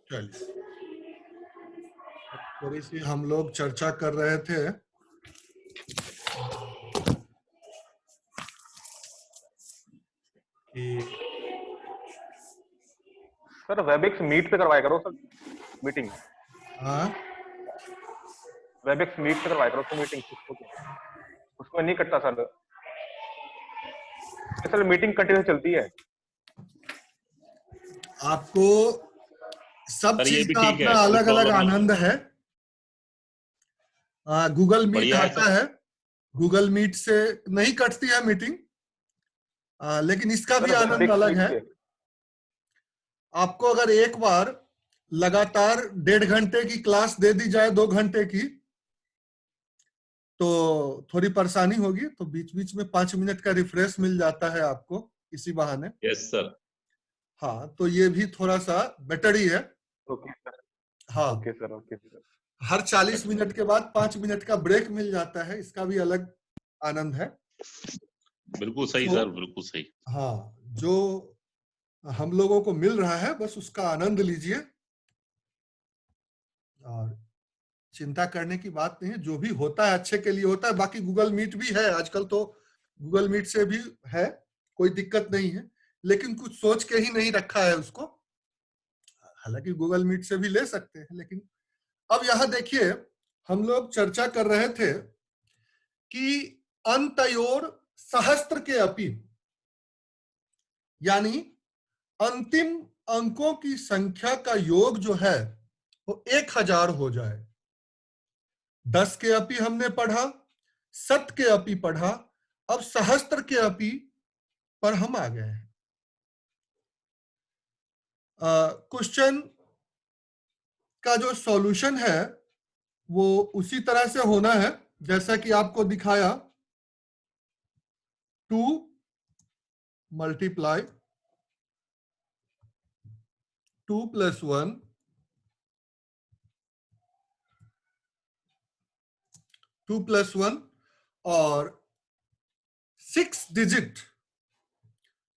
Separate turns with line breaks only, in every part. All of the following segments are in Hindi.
चलिए, थोड़ी सी हम लोग चर्चा कर रहे थे कि
सर वेबएक्स मीट पे करवाया करो सर मीटिंग।
हाँ
वेबएक्स मीट पे करवाया करो सर मीटिंग। उसमें नहीं कटता सर, सर मीटिंग कंटिन्यू चलती है।
आपको सब
सर ये
चीज
भी
का
ठीक
अपना
है, कोई
अलग अलग
प्रॉब्लम नहीं।
आनंद है। गूगल मीट
बढ़िया है
आता
सर।
है, गूगल मीट से नहीं कटती है मीटिंग, लेकिन इसका भी
सर
आनंद
वेबएक्स
अलग
मीट
है।
पे
आपको अगर एक बार लगातार 1.5 घंटे की क्लास दे दी जाए, 2 घंटे की, तो थोड़ी परेशानी होगी, तो बीच बीच में 5 मिनट का रिफ्रेश मिल जाता है आपको इसी बहाने।
Yes sir.
हाँ, तो ये भी थोड़ा सा बेटर ही है।
ओके सर,
हाँ,
ओके सर, ओके सर।
हर 40 मिनट के बाद 5 मिनट का ब्रेक मिल जाता है, इसका भी अलग आनंद है।
बिल्कुल सही
तो
सर, बिल्कुल सही।
हाँ, जो हम लोगों को मिल रहा है बस उसका आनंद लीजिए, और चिंता करने की बात नहीं है, जो भी होता है अच्छे के लिए होता है। बाकी गूगल मीट भी है आजकल, तो गूगल मीट से भी है, कोई दिक्कत नहीं है, लेकिन कुछ सोच के ही नहीं रखा है उसको। हालांकि गूगल मीट से भी ले सकते हैं, लेकिन अब यहां देखिए, हम लोग चर्चा कर रहे थे कि अंतयोर सहस्त्र के अपी, यानी अंतिम अंकों की संख्या का योग जो है वो 1000 हो जाए। 10 के अपी हमने पढ़ा, 7 के अपी पढ़ा, अब सहस्त्र के अपी पर हम आ गए हैं। क्वेश्चन का जो सॉल्यूशन है वो उसी तरह से होना है जैसा कि आपको दिखाया। 2 मल्टीप्लाई 2 + 1 2 + 1 और 6 डिजिट।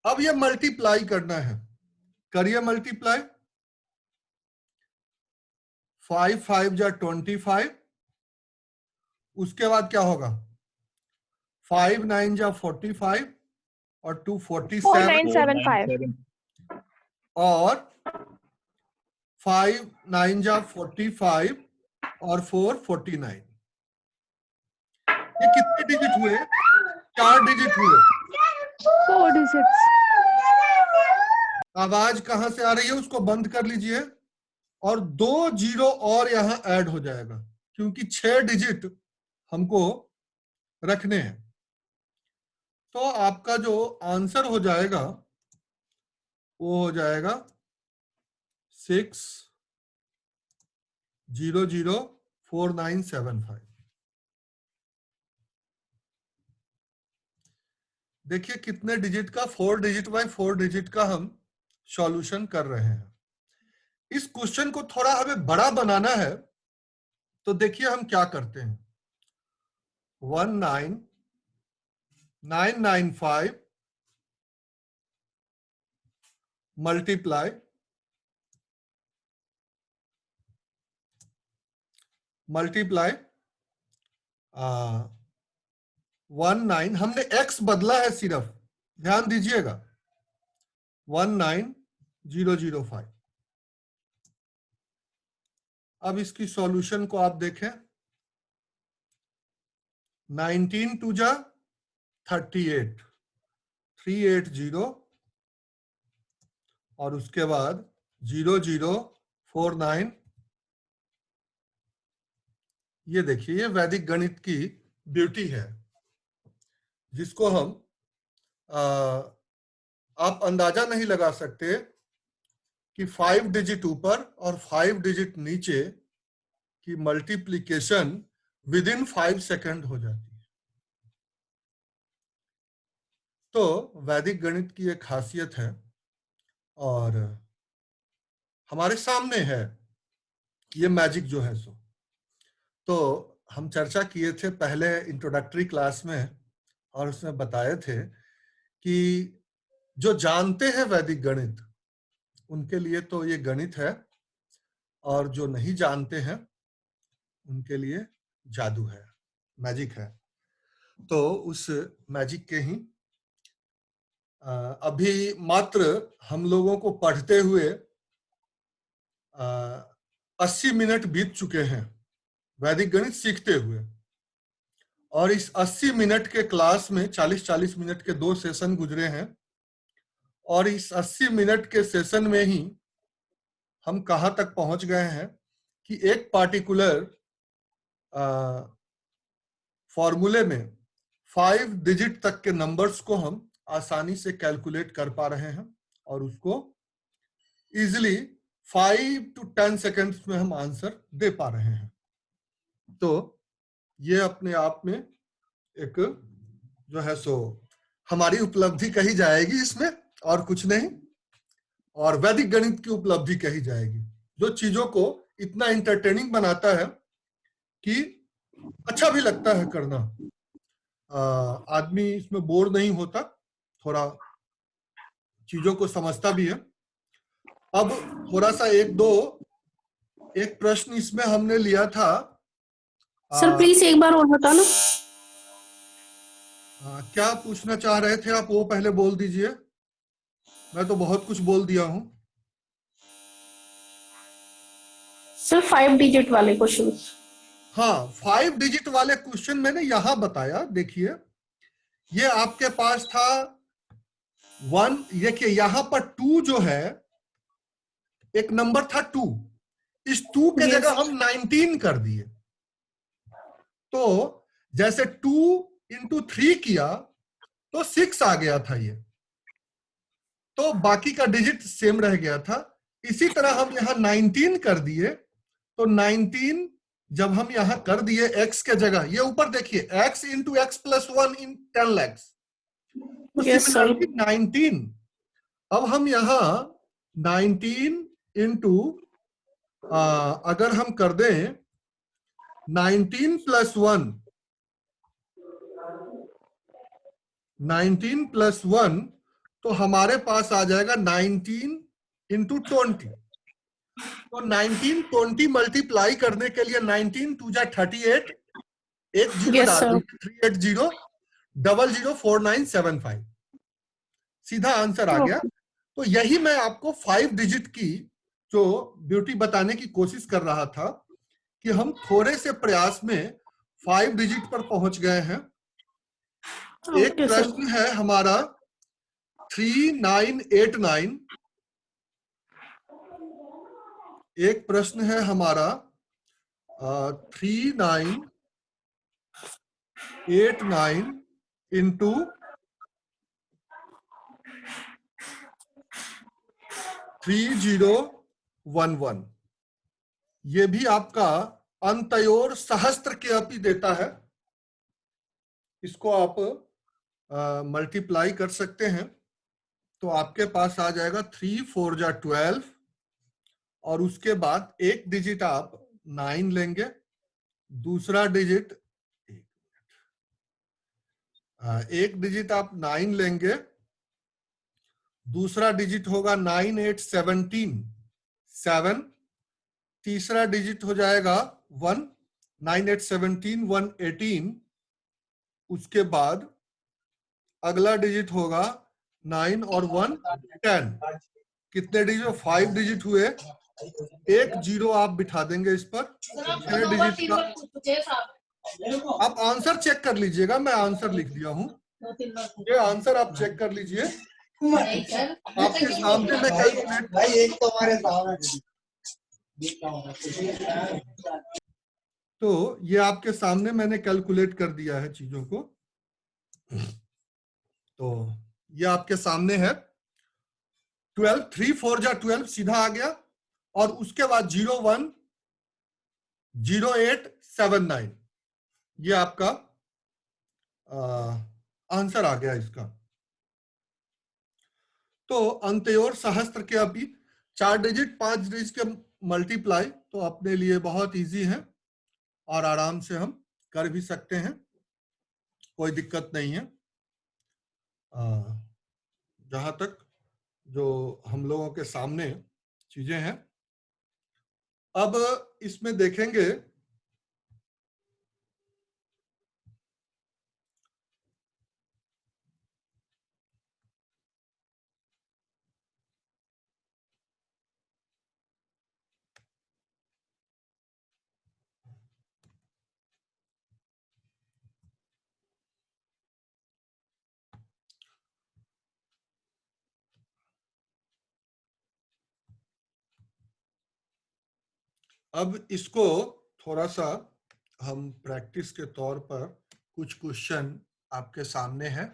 अब ये मल्टीप्लाई करना है, करिए मल्टीप्लाई। 5 5 जा 25, उसके बाद क्या होगा? 5 9 जा 45 और 2 47
4975
और 5 9 जा 45 और 4 49। ये कितने डिजिट हुए? 4 डिजिट हुए।
4 digits।
आवाज कहां से आ रही है उसको बंद कर लीजिए, और 2 जीरो और यहां ऐड हो जाएगा, क्योंकि 6 डिजिट हमको रखने हैं। तो आपका जो आंसर हो जाएगा वो हो जाएगा 6004975। देखिए कितने डिजिट का, 4 डिजिट बाय 4 डिजिट का हम सॉल्यूशन कर रहे हैं। इस क्वेश्चन को थोड़ा हमें बड़ा बनाना है, तो देखिए हम क्या करते हैं। 19995 मल्टीप्लाई 19, हमने x बदला है सिर्फ, ध्यान दीजिएगा, 19005। अब इसकी सॉल्यूशन को आप देखें। 19 2 जा 38, 380 और उसके बाद 0049। ये देखिए, ये वैदिक गणित की ब्यूटी है, जिसको हम आप अंदाजा नहीं लगा सकते कि 5 डिजिट ऊपर और 5 डिजिट नीचे की मल्टीप्लिकेशन विद इन 5 सेकंड हो जाती है। तो वैदिक गणित की एक खासियत है, और हमारे सामने है ये मैजिक जो है सो। तो हम चर्चा किए थे पहले इंट्रोडक्टरी क्लास में, और उसमें बताए थे कि जो जानते हैं वैदिक गणित उनके लिए तो ये गणित है, और जो नहीं जानते हैं उनके लिए जादू है, मैजिक है। तो उस मैजिक के ही अभी मात्र हम लोगों को पढ़ते हुए 80 मिनट बीत चुके हैं वैदिक गणित सीखते हुए, और इस 80 मिनट के क्लास में 40-40 मिनट के 2 सेशन गुजरे हैं, और इस 80 मिनट के सेशन में ही हम कहां तक पहुंच गए हैं कि एक पार्टिकुलर फॉर्मूले में 5 डिजिट तक के नंबर्स को हम आसानी से कैलकुलेट कर पा रहे हैं, और उसको इजिली 5 to 10 सेकेंड्स में हम आंसर दे पा रहे हैं। तो ये अपने आप में एक जो है सो हमारी उपलब्धि कही जाएगी इसमें, और कुछ नहीं, और वैदिक गणित की उपलब्धि कही जाएगी, जो चीजों को इतना एंटरटेनिंग बनाता है कि अच्छा भी लगता है करना। आदमी इसमें बोर नहीं होता, थोड़ा चीजों को समझता भी है। अब थोड़ा सा एक प्रश्न इसमें हमने लिया था।
सर प्लीज एक बार और बताना।
क्या पूछना चाह रहे थे आप, वो पहले बोल दीजिए। मैं तो बहुत कुछ बोल दिया हूं।
सर 5 डिजिट वाले क्वेश्चन।
हाँ, 5 डिजिट वाले क्वेश्चन मैंने यहां बताया। देखिए, ये आपके पास था 1, देखिए यहां पर 2 जो है, एक नंबर था 2, इस 2 के जगह हम 19 कर दिए। तो जैसे 2 into 3 किया तो 6 आ गया था ये, तो बाकी का डिजिट सेम रह गया था। इसी तरह हम यहां 19 कर दिए, तो 19 जब हम यहां कर दिए x के जगह, ये ऊपर देखिए x into x plus 1 in 10 lakhs, तो सिमिलरली 19, अब हम यहां 19 into अगर हम कर दें 19 plus 1, 19 plus 1, तो हमारे पास आ जाएगा 19 into 20। तो 19 20 मल्टीप्लाई करने के लिए 19 2 जा 38, एक जीरो डाल दीजिए, 380004975, सीधा आंसर आ गया। तो यही मैं आपको 5 डिजिट की जो ब्यूटी बताने की कोशिश कर रहा था कि हम थोड़े से प्रयास में 5 डिजिट पर पहुंच गए हैं। एक प्रश्न है हमारा 3989, एक प्रश्न है हमारा 3989 into 3011, ये भी आपका अंत्योर सहस्त्र के अपी देता है। इसको आप मल्टीप्लाई कर सकते हैं, तो आपके पास आ जाएगा 3 4 जा 12, और उसके बाद एक डिजिट आप 9 लेंगे, दूसरा डिजिट एक डिजिट आप 9 लेंगे, दूसरा डिजिट होगा 9 8 17 7, तीसरा डिजिट हो जाएगा 1, 9 8 17 1 18, उसके बाद अगला डिजिट होगा 9 और 1 10। कितने डिजिट? 5 डिजिट हुए, एक जीरो आप बिठा देंगे इस पर, 6 डिजिट का। आप आंसर चेक कर लीजिएगा, मैं आंसर लिख दिया हूं, ये आंसर आप चेक कर लीजिए। आपके सामने मैं कैलकुलेट, भाई एक तो हमारे सामने, तो ये आपके सामने मैंने कैलकुलेट कर दिया है चीजों को। तो ये आपके सामने है 12, 3 4 जा 12 सीधा आ गया, और उसके बाद 01 08 79, ये आपका आंसर आ गया इसका। तो अंत्योर सहस्त्र के अभी 4 डिजिट 5 डिजिट के मल्टीप्लाई तो अपने लिए बहुत इजी है, और आराम से हम कर भी सकते हैं, कोई दिक्कत नहीं है। जहां तक जो हम लोगों के सामने चीजें हैं, अब इसमें देखेंगे अब इसको थोड़ा सा हम प्रैक्टिस के तौर पर कुछ क्वेश्चन आपके सामने है,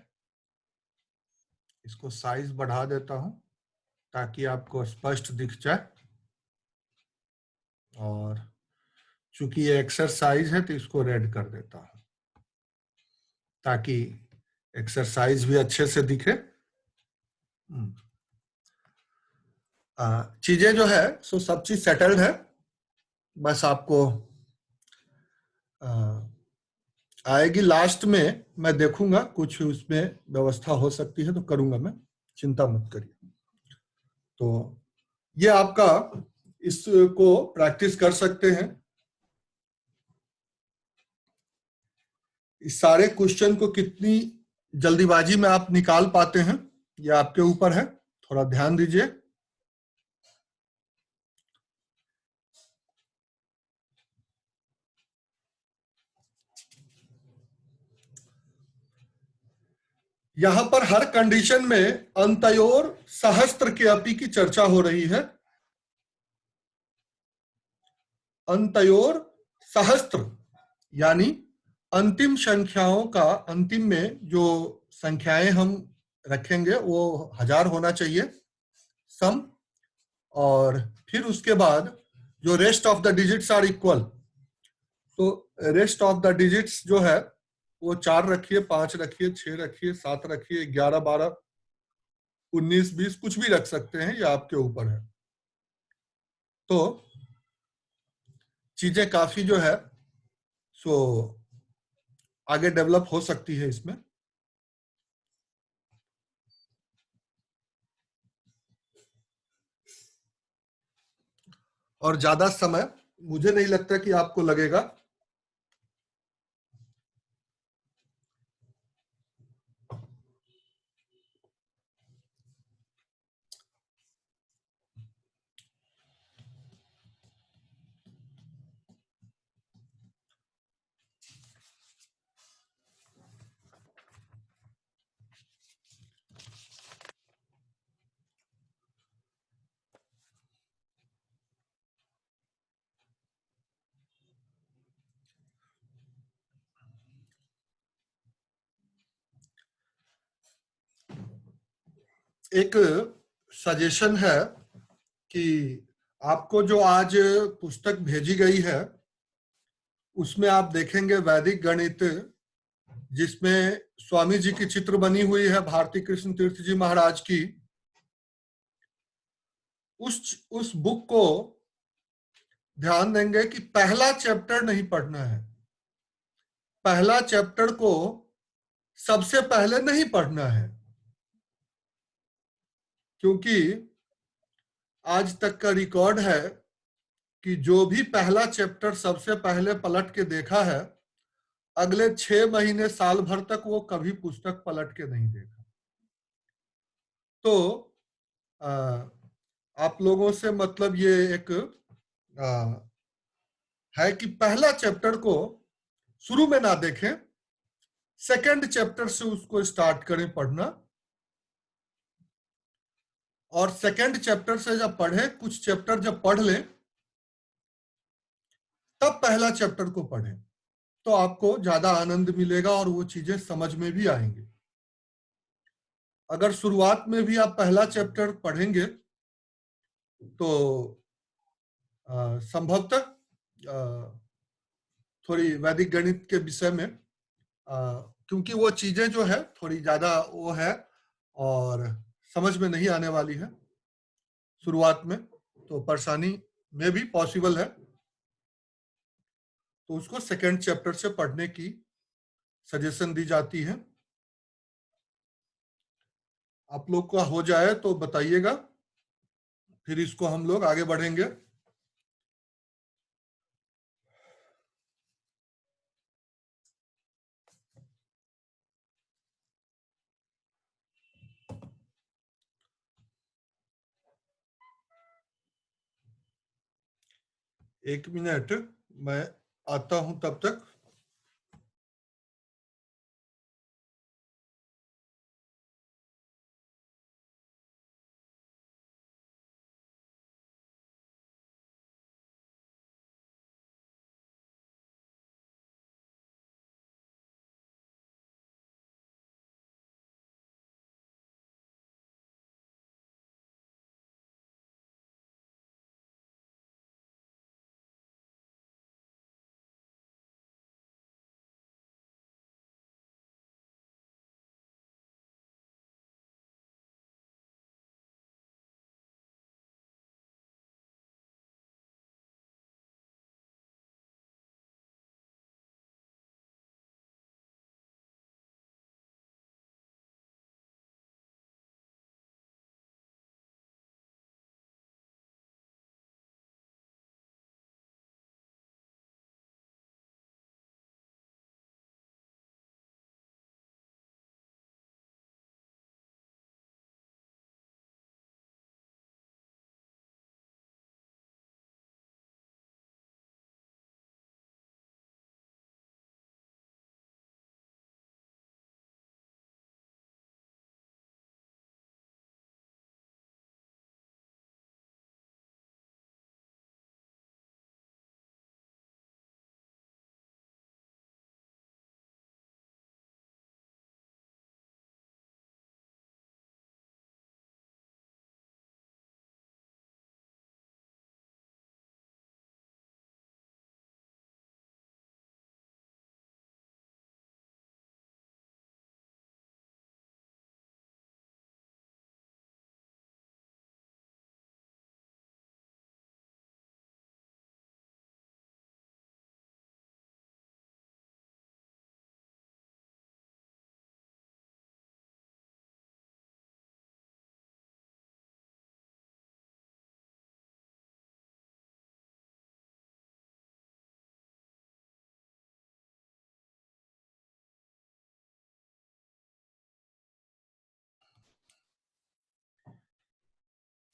इसको साइज बढ़ा देता हूं ताकि आपको स्पष्ट दिख जाए। और चूंकि ये एक्सरसाइज है तो इसको रेड कर देता हूं ताकि एक्सरसाइज भी अच्छे से दिखे। चीजें जो है सो सब चीज सेटल्ड है, बस आपको आएगी लास्ट में, मैं देखूंगा कुछ उसमें व्यवस्था हो सकती है तो करूंगा मैं, चिंता मत करिए। तो ये आपका इसको प्रैक्टिस कर सकते हैं। इस सारे क्वेश्चन को कितनी जल्दीबाजी में आप निकाल पाते हैं ये आपके ऊपर है, थोड़ा ध्यान दीजिए। यहां पर हर कंडीशन में अंतयोर सहस्त्र के अपी की चर्चा हो रही है। अंतयोर सहस्त्र यानी अंतिम संख्याओं का, अंतिम में जो संख्याएं हम रखेंगे वो 1000 होना चाहिए सम, और फिर उसके बाद जो rest of the digits are equal, तो रेस्ट ऑफ द डिजिट्स जो है वो 4 रखिए, 5 रखिए, 6 रखिए, 7 रखिए, 11, 12, 19, 20 कुछ भी रख सकते हैं, ये आपके ऊपर है। तो चीजें काफी जो है सो आगे डेवलप हो सकती है इसमें। और ज्यादा समय मुझे नहीं लगता कि आपको लगेगा। एक सजेशन है कि आपको जो आज पुस्तक भेजी गई है उसमें आप देखेंगे वैदिक गणित, जिसमें स्वामी जी की चित्र बनी हुई है, भारती कृष्ण तीर्थ जी महाराज की। उस बुक को ध्यान देंगे कि पहला चैप्टर नहीं पढ़ना है, पहला चैप्टर को सबसे पहले नहीं पढ़ना है, क्योंकि आज तक का रिकॉर्ड है कि जो भी पहला चैप्टर सबसे पहले पलट के देखा है, अगले 6 महीने साल भर तक वो कभी पुस्तक पलट के नहीं देखा। तो आप लोगों से मतलब ये एक है कि पहला चैप्टर को शुरू में ना देखें, सेकंड चैप्टर से उसको स्टार्ट करें पढ़ना, और सेकंड चैप्टर से जब पढ़े, कुछ चैप्टर जब पढ़ लें तब पहला चैप्टर को पढ़ें, तो आपको ज्यादा आनंद मिलेगा और वो चीजें समझ में भी आएंगी। अगर शुरुआत में भी आप पहला चैप्टर पढ़ेंगे तो संभवतः थोड़ी वैदिक गणित के विषय में, क्योंकि वो चीजें जो है थोड़ी ज्यादा वो है और समझ में नहीं आने वाली है शुरुआत में, तो परेशानी में भी पॉसिबल है, तो उसको सेकंड चैप्टर से पढ़ने की सजेशन दी जाती है। आप लोग का हो जाए तो बताइएगा, फिर इसको हम लोग आगे बढ़ेंगे। एक मिनट, मैं आता हूं तब तक।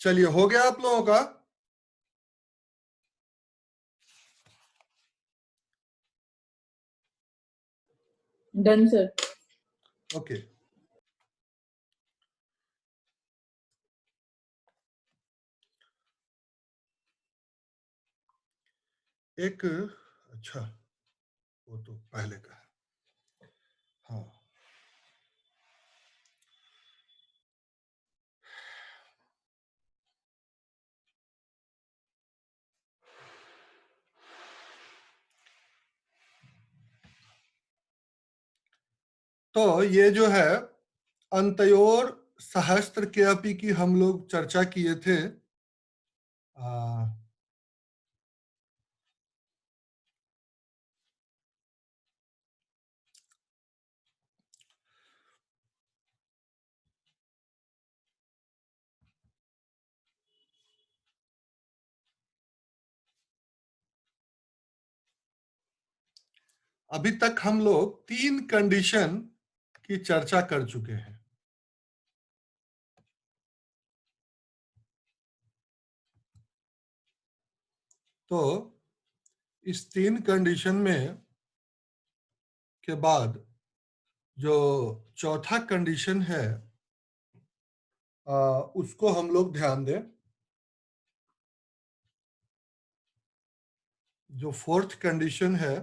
चलिए, हो गया आप लोगों का?
Done sir.
ओके। एक, अच्छा, वो तो पहले का है। हाँ, तो ये जो है अंत्योर सहस्त्र के अपि की हम लोग चर्चा किए थे। अभी तक हम लोग 3 कंडीशन की चर्चा कर चुके हैं। तो इस 3 कंडीशन में के बाद जो चौथा कंडीशन है उसको हम लोग ध्यान दें। जो फोर्थ कंडीशन है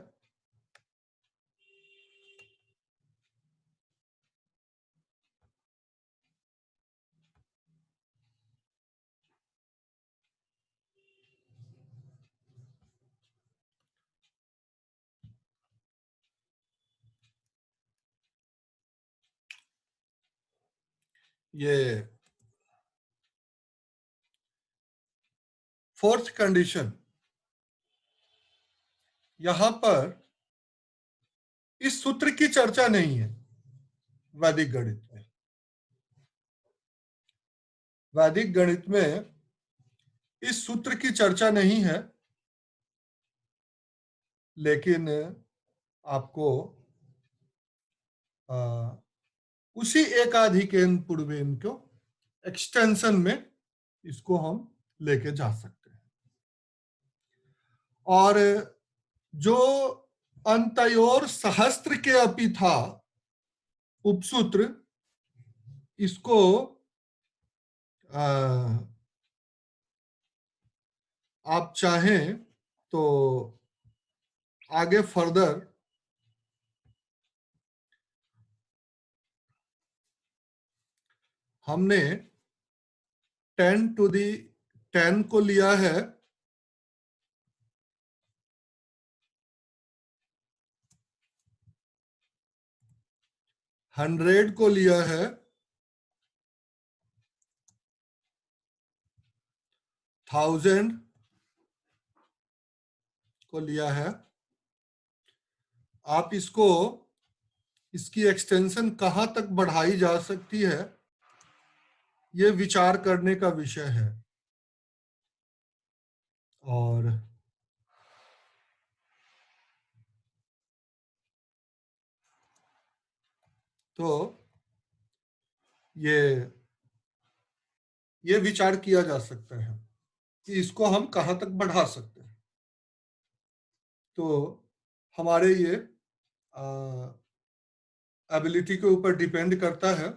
ये फोर्थ कंडीशन, यहां पर इस सूत्र की चर्चा नहीं है वैदिक गणित में। वैदिक गणित में इस सूत्र की चर्चा नहीं है, लेकिन आपको उसी एकाधिकेन पूर्वेन को एक्सटेंशन में इसको हम लेके जा सकते हैं। और जो अंतयोर सहस्त्र के अपि था उपसूत्र, इसको आप चाहें तो आगे फर्दर हमने 10 to the 10 को लिया है, हंड्रेड को लिया है, 1000 को लिया है। आप इसको, इसकी एक्सटेंशन कहां तक बढ़ाई जा सकती है, ये विचार करने का विषय है। और तो ये विचार किया जा सकता है कि इसको हम कहां तक बढ़ा सकते हैं। तो हमारे ये एबिलिटी के ऊपर डिपेंड करता है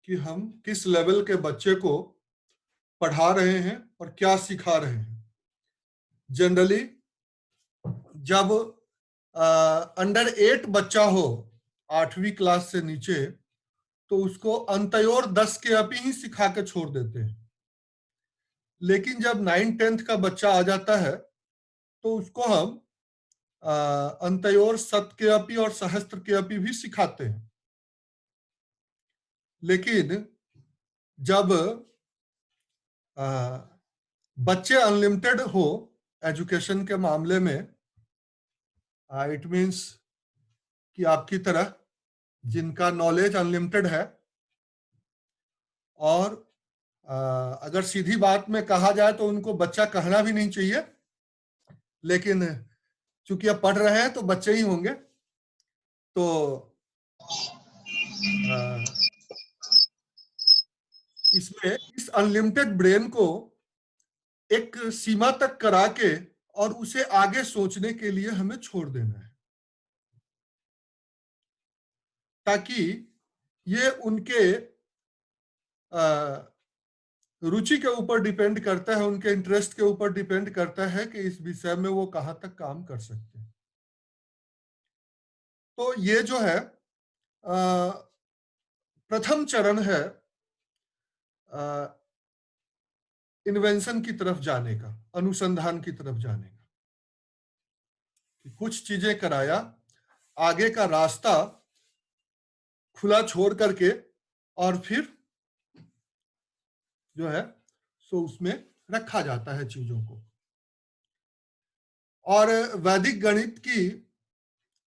कि हम किस लेवल के बच्चे को पढ़ा रहे हैं और क्या सिखा रहे हैं। जनरली जब अंडर 8 बच्चा हो, 8वीं क्लास से नीचे, तो उसको अंत्योर 10 के अपी ही सिखा के छोड़ देते हैं। लेकिन जब 9-10 का बच्चा आ जाता है तो उसको हम अंत्योर सत के अपी और सहस्त्र के अपी भी सिखाते हैं। लेकिन जब बच्चे अनलिमिटेड हो एजुकेशन के मामले में, इट मीन्स कि आपकी तरह जिनका नॉलेज अनलिमिटेड है, और अगर सीधी बात में कहा जाए तो उनको बच्चा कहना भी नहीं चाहिए, लेकिन चूंकि अब पढ़ रहे हैं तो बच्चे ही होंगे। तो इसमें इस अनलिमिटेड ब्रेन को एक सीमा तक करा के और उसे आगे सोचने के लिए हमें छोड़ देना है, ताकि ये उनके रुचि के ऊपर डिपेंड करता है, उनके इंटरेस्ट के ऊपर डिपेंड करता है कि इस विषय में वो कहां तक काम कर सकते हैं। तो ये जो है प्रथम चरण है इन्वेंशन की तरफ जाने का, अनुसंधान की तरफ जाने का। कि कुछ चीजें कराया, आगे का रास्ता खुला छोड़ करके, और फिर जो है सो उसमें रखा जाता है चीजों को। और वैदिक गणित की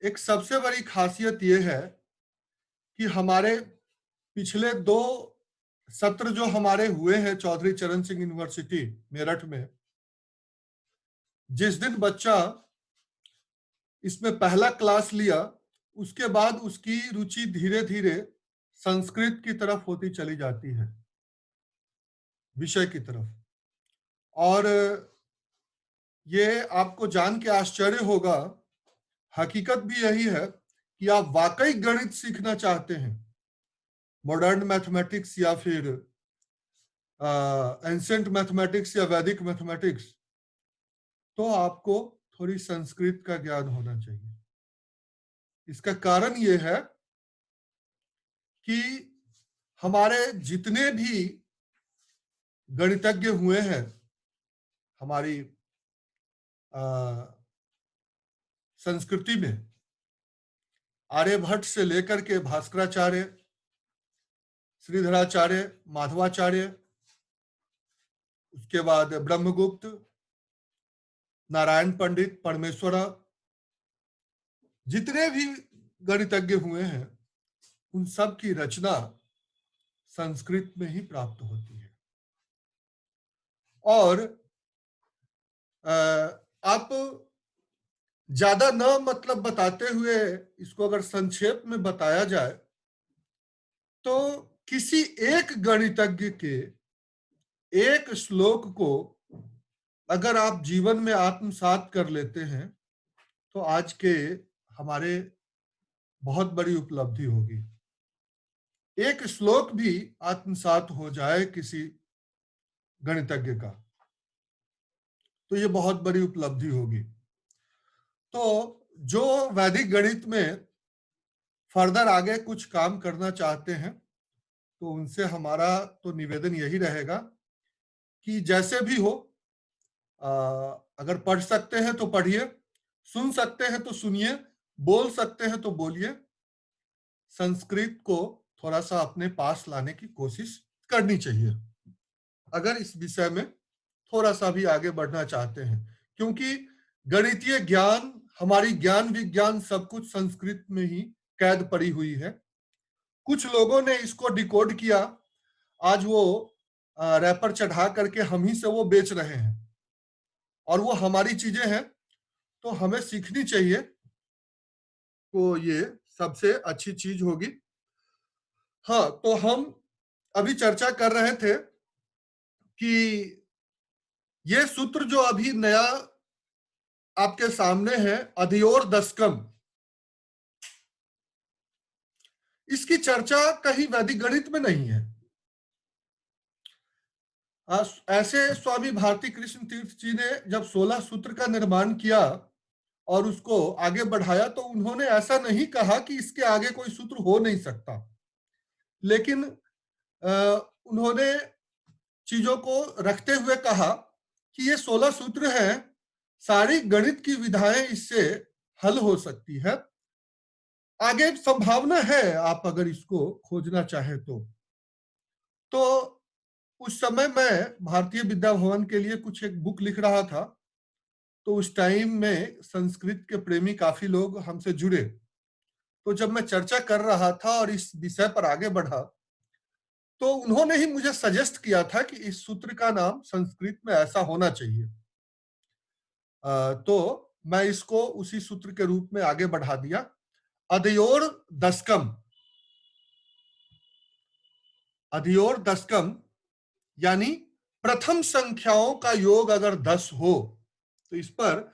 एक सबसे बड़ी खासियत यह है कि हमारे पिछले 2 सत्र जो हमारे हुए हैं चौधरी चरण सिंह यूनिवर्सिटी मेरठ में, जिस दिन बच्चा इसमें पहला क्लास लिया, उसके बाद उसकी रुचि धीरे धीरे संस्कृत की तरफ होती चली जाती है, विषय की तरफ। और ये आपको जान के आश्चर्य होगा, हकीकत भी यही है कि आप वाकई गणित सीखना चाहते हैं, मॉडर्न मैथमेटिक्स या फिर एंशिएंट मैथमेटिक्स या वैदिक मैथमेटिक्स, तो आपको थोड़ी संस्कृत का ज्ञान होना चाहिए। इसका कारण ये है कि हमारे जितने भी गणितज्ञ हुए हैं हमारी संस्कृति में, आर्यभट्ट से लेकर के भास्कराचार्य, श्रीधराचार्य, माधवाचार्य, उसके बाद ब्रह्मगुप्त, नारायण पंडित, परमेश्वरा, जितने भी गणितज्ञ हुए हैं उन सब की रचना संस्कृत में ही प्राप्त होती है। और आप ज्यादा न मतलब बताते हुए इसको अगर संक्षेप में बताया जाए तो किसी एक गणितज्ञ के एक श्लोक को अगर आप जीवन में आत्मसात कर लेते हैं तो आज के हमारे बहुत बड़ी उपलब्धि होगी। एक श्लोक भी आत्मसात हो जाए किसी गणितज्ञ का तो ये बहुत बड़ी उपलब्धि होगी। तो जो वैदिक गणित में फर्दर आगे कुछ काम करना चाहते हैं तो उनसे हमारा तो निवेदन यही रहेगा कि जैसे भी हो, अगर पढ़ सकते हैं तो पढ़िए, सुन सकते हैं तो सुनिए, बोल सकते हैं तो बोलिए। संस्कृत को थोड़ा सा अपने पास लाने की कोशिश करनी चाहिए अगर इस विषय में थोड़ा सा भी आगे बढ़ना चाहते हैं, क्योंकि गणितीय ज्ञान, हमारी ज्ञान विज्ञान सब कुछ संस्कृत में ही कैद पड़ी हुई है। कुछ लोगों ने इसको डिकोड किया, आज वो रैपर चढ़ा करके हम ही से वो बेच रहे हैं और वो हमारी चीजें हैं तो हमें सीखनी चाहिए, तो ये सबसे अच्छी चीज होगी। हाँ, तो हम अभी चर्चा कर रहे थे कि ये सूत्र जो अभी नया आपके सामने है, अधियोर दशकम, इसकी चर्चा कहीं वैदिक गणित में नहीं है। ऐसे स्वामी भारती कृष्ण तीर्थ जी ने जब 16 सूत्र का निर्माण किया और उसको आगे बढ़ाया तो उन्होंने ऐसा नहीं कहा कि इसके आगे कोई सूत्र हो नहीं सकता, लेकिन उन्होंने चीजों को रखते हुए कहा कि ये 16 सूत्र हैं, सारी गणित की विधाएं इससे हल हो सकती है, आगे संभावना है आप अगर इसको खोजना चाहे तो उस समय मैं भारतीय विद्या भवन के लिए कुछ एक बुक लिख रहा था, तो उस टाइम में संस्कृत के प्रेमी काफी लोग हमसे जुड़े। तो जब मैं चर्चा कर रहा था और इस विषय पर आगे बढ़ा तो उन्होंने ही मुझे सजेस्ट किया था कि इस सूत्र का नाम संस्कृत में ऐसा होना चाहिए। तो मैं इसको उसी सूत्र के रूप में आगे बढ़ा दिया, अधियोर दशकम। अधियोर दशकम यानी प्रथम संख्याओं का योग अगर 10 हो तो इस पर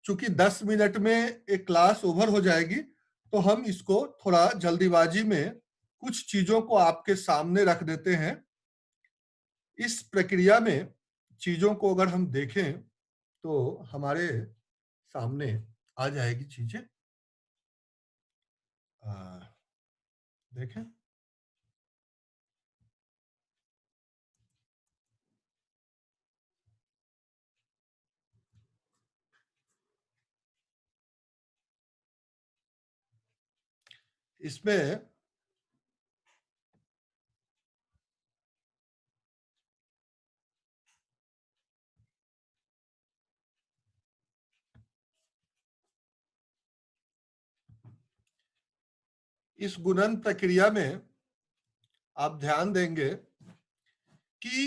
चूंकि 10 मिनट में एक क्लास ओवर हो जाएगी तो हम इसको थोड़ा जल्दीबाजी में कुछ चीजों को आपके सामने रख देते हैं। इस प्रक्रिया में चीजों को अगर हम देखें तो हमारे सामने आ जाएगी चीजें। देखें, इसमें इस गुणन प्रक्रिया में आप ध्यान देंगे कि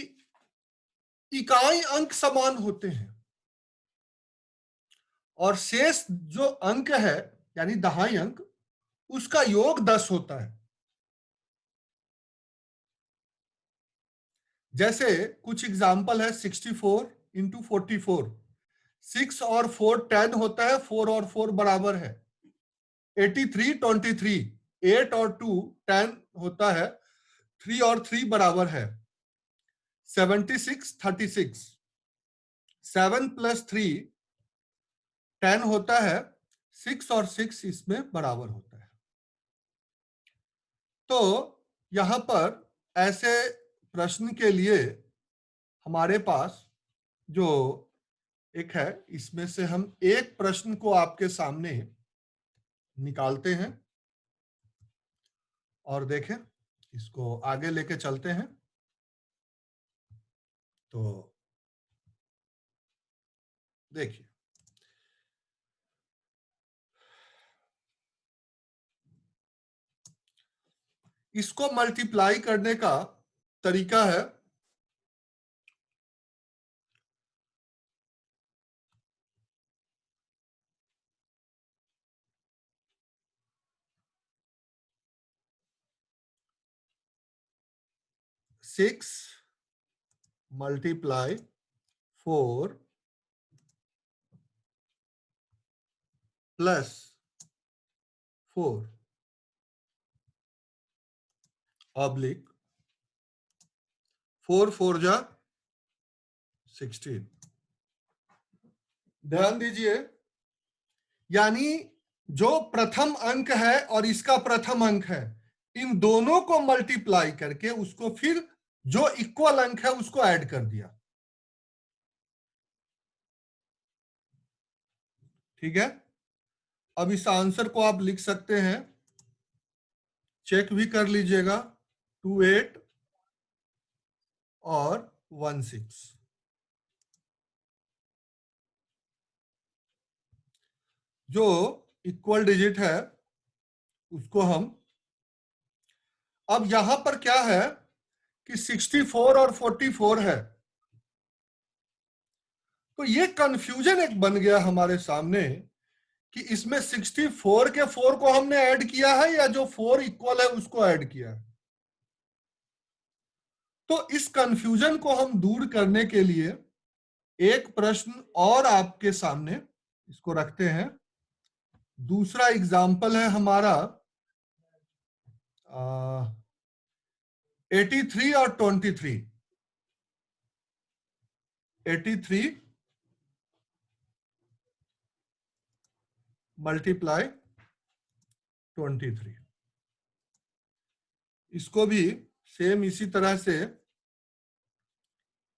इकाई अंक समान होते हैं और शेष जो अंक है यानी दहाई अंक उसका योग 10 होता है। जैसे कुछ एग्जाम्पल है, 64 इंटू 44, 6 और 4 10 होता है, 4 और 4 बराबर है। 83 23, 8 और 2 10 होता है, 3 और 3 बराबर है। 76 36, 7 प्लस 3 10 होता है, 6 और 6 इसमें बराबर होता है। तो यहां पर ऐसे प्रश्न के लिए हमारे पास जो एक है, इसमें से हम एक प्रश्न को आपके सामने निकालते हैं और देखें, इसको आगे लेके चलते हैं। तो देखिए, इसको मल्टीप्लाई करने का तरीका है, सिक्स मल्टीप्लाई 4 प्लस 4 ऑब्लिक 4 4 जा 16। ध्यान दीजिए, यानी जो प्रथम अंक है और इसका प्रथम अंक है, इन दोनों को मल्टीप्लाई करके उसको फिर जो इक्वल अंक है उसको ऐड कर दिया। ठीक है, अब इस आंसर को आप लिख सकते हैं, चेक भी कर लीजिएगा, 28 और 16। जो इक्वल डिजिट है उसको हम, अब यहां पर क्या है कि 64 और 44 है, तो ये कंफ्यूजन एक बन गया हमारे सामने कि इसमें 64 के 4 को हमने ऐड किया है या जो 4 इक्वल है उसको ऐड किया है। तो इस कंफ्यूजन को हम दूर करने के लिए एक प्रश्न और आपके सामने इसको रखते हैं। दूसरा एग्जाम्पल है हमारा 83 और 23। 83 मल्टीप्लाई 23, इसको भी सेम इसी तरह से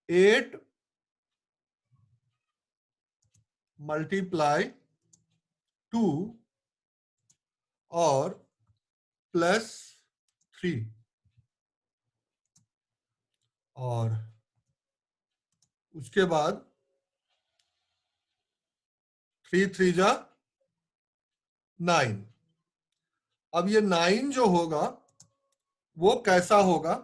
8 मल्टीप्लाई 2 और प्लस 3, और उसके बाद 3 3 जा 9। अब ये 9 जो होगा वो कैसा होगा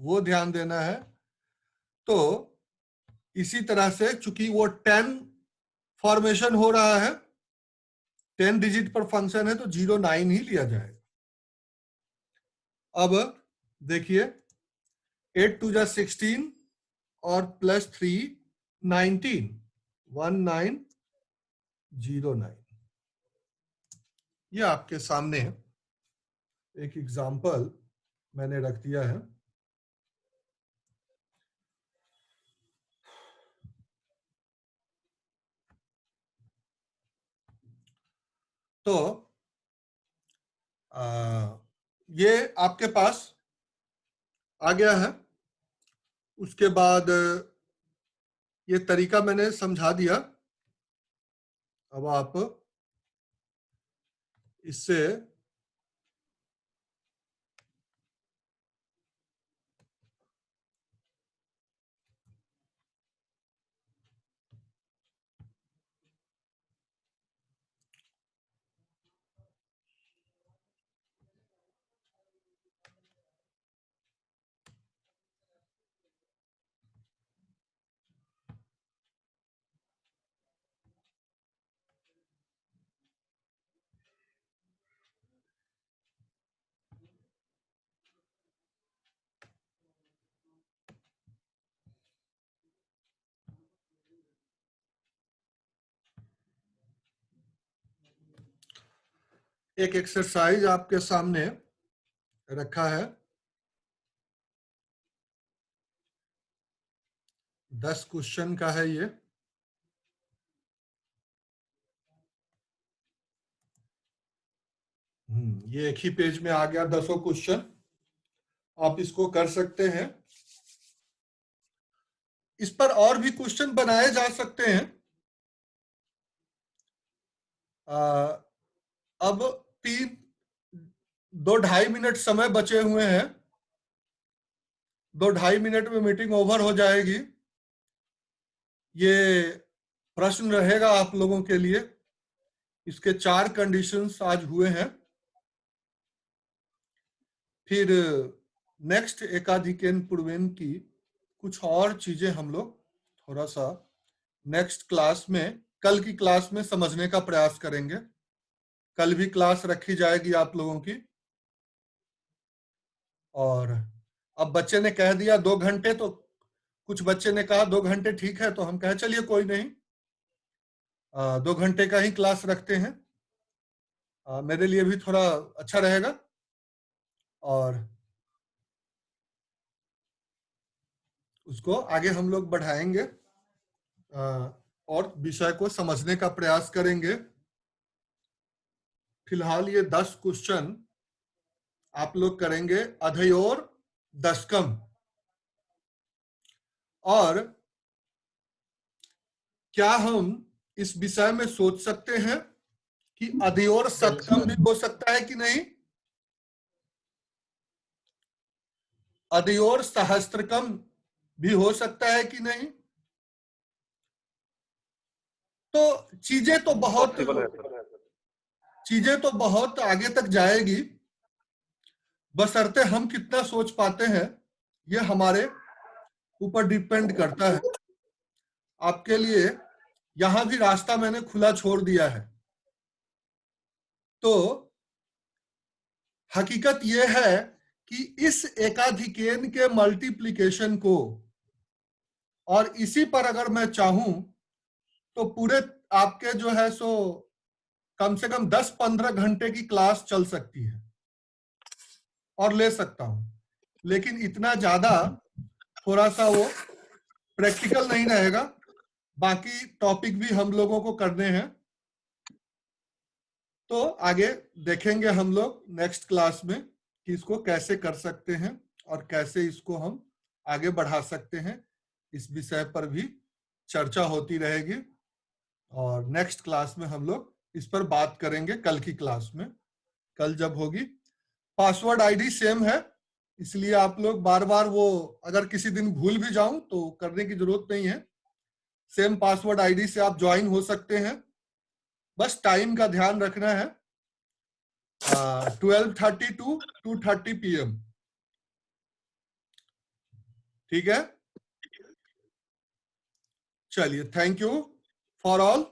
वो ध्यान देना है। तो इसी तरह से चूंकि वो 10 फॉर्मेशन हो रहा है, 10 डिजिट पर फंक्शन है, तो 0 9 ही लिया जाएगा। अब देखिए 8 2 जा 16 और प्लस 3 19, 1909। ये आपके सामने एक एग्जाम्पल मैंने रख दिया है। तो ये आपके पास आ गया है। उसके बाद ये तरीका मैंने समझा दिया। अब आप इससे एक एक्सरसाइज आपके सामने रखा है। 10 क्वेश्चन का है ये। ये एक ही पेज में आ गया 10 क्वेश्चन। आप इसको कर सकते हैं। इस पर और भी क्वेश्चन बनाए जा सकते हैं। अब 2-2.5 मिनट समय बचे हुए हैं। 2-2.5 मिनट में मीटिंग ओवर हो जाएगी। ये प्रश्न रहेगा आप लोगों के लिए। इसके 4 कंडीशंस आज हुए हैं। फिर नेक्स्ट एकाधिकेन पूर्वेन की कुछ और चीजें हम लोग थोड़ा सा नेक्स्ट क्लास में, कल की क्लास में समझने का प्रयास करेंगे। कल भी क्लास रखी जाएगी आप लोगों की। और अब बच्चे ने कह दिया 2 घंटे, तो कुछ बच्चे ने कहा 2 घंटे ठीक है, तो हम कहे चलिए कोई नहीं, 2 घंटे का ही क्लास रखते हैं, मेरे लिए भी थोड़ा अच्छा रहेगा और उसको आगे हम लोग बढ़ाएंगे और विषय को समझने का प्रयास करेंगे। फिलहाल ये 10 क्वेश्चन आप लोग करेंगे अधयोर दशकम। और क्या हम इस विषय में सोच सकते हैं कि अधयोर शतकम भी हो सकता है कि नहीं? अधयोर सहस्त्रकम भी हो सकता है कि नहीं? तो चीजें तो बहुत आगे तक जाएगी, बशर्ते हम कितना सोच पाते हैं ये हमारे ऊपर डिपेंड करता है। आपके लिए यहां भी रास्ता मैंने खुला छोड़ दिया है। तो हकीकत यह है कि इस एकाधिकेन के मल्टीप्लिकेशन को, और इसी पर अगर मैं चाहूं तो पूरे आपके जो है सो कम से कम 10-15 घंटे की क्लास चल सकती है और ले सकता हूं, लेकिन इतना ज्यादा थोड़ा सा वो प्रैक्टिकल नहीं रहेगा। बाकी टॉपिक भी हम लोगों को करने हैं, तो आगे देखेंगे हम लोग नेक्स्ट क्लास में कि इसको कैसे कर सकते हैं और कैसे इसको हम आगे बढ़ा सकते हैं। इस विषय पर भी चर्चा होती रहेगी और नेक्स्ट क्लास में हम लोग इस पर बात करेंगे। कल की क्लास में, कल जब होगी, पासवर्ड आईडी सेम है, इसलिए आप लोग बार बार वो अगर किसी दिन भूल भी जाऊं तो करने की जरूरत नहीं है। सेम पासवर्ड आईडी से आप ज्वाइन हो सकते हैं। बस टाइम का ध्यान रखना है, 12:30 to 2:30 PM। ठीक है, चलिए, थैंक यू फॉर ऑल।